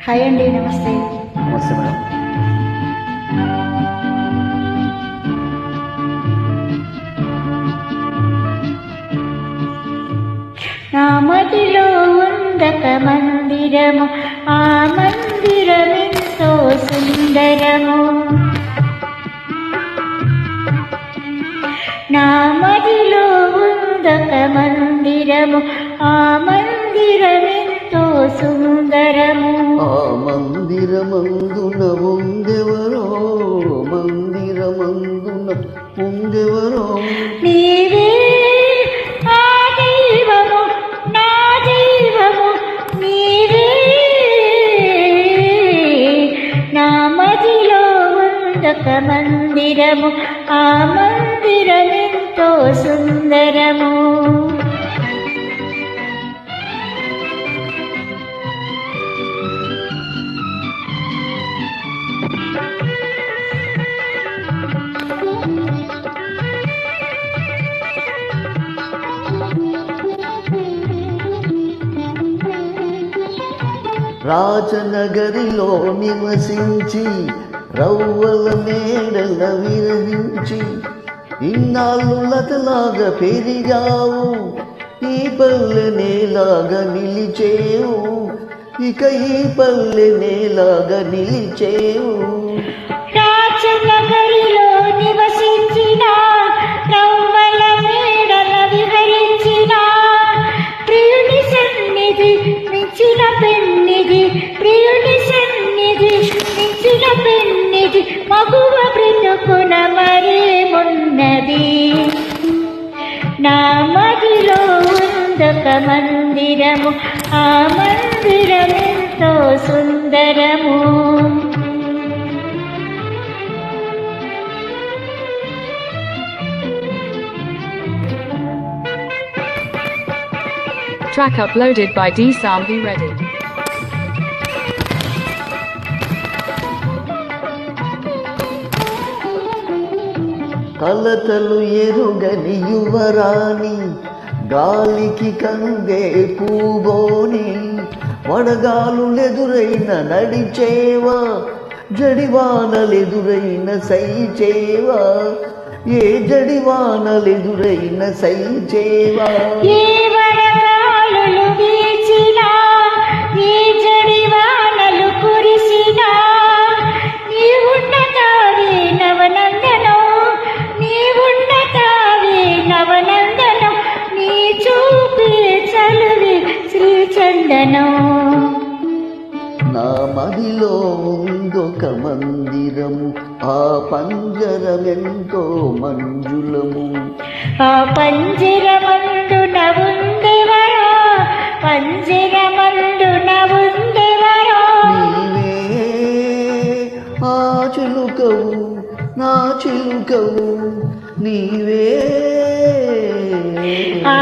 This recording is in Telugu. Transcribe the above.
హాయ్ అండి, నమస్తే. నమస్తే మేడం. నా మదిలో ఉందక మందిరము, ఆ మందిరమెంతో సుందరము. నా మదిలో ఉందక మందిరము, ఆ మందిరమెంతో సుందరము. ఆ మందిరమందున ఉందెవరో, మందిరమందున ఉందెవరో, నీవే ఆ దైవము, నా దైవము నీవే. నా మదిలో ఉందక మందిరము, ఆ మందిరమెంతో సుందరము. రాజనగరిలో నివసించి రవ్వల మేడల విరహించి ఇన్నాళ్ళు లతలాగా పెరిగావు, ఈ పల్లెనేలాగా నిలిచేవు, ఇక ఈ పల్లెనేలాగా నిలిచేవు. రాజనగరిలో నివసించిన రవ్వల మేడల విహరించిన ప్రియుని సన్నిధి మించిన పెన్నిధి, ప్రియుని సన్నిధి మించిన పెన్నిధి, మగువ బ్రతుకున మరేమున్నది. నా మదిలో ఉందొక మందిరము, ఆ మందిరమెంతో సుందరము. Track uploaded by D-Sambi Ready. కలతలు ఎరుగని యువరాణి, గాలికి కందే పూబోని, వడగాలులెదురైన నడిచేవా, జడివానలెదురైన సైచేవా, ఏ జడివానలెదురైన సైచేవా. ఏ వడగాలులు వీచినా, ఏ జడివానలు కురిసినా, నీవున్న తావే నవనందనం, నీవున్న తావే నవనందనం, నీ చూపే చలువే శ్రీచందనం. నా మదిలో ఉందొక మందిరము, ఆ పంజరమెంతో మంజులము. ఆ పంజరమందున ఉందెవరో, పంజరమందున ఉందెవరో, నీవే ఆ చిలుకవు, నా చిలుకవు నీవే. ఆ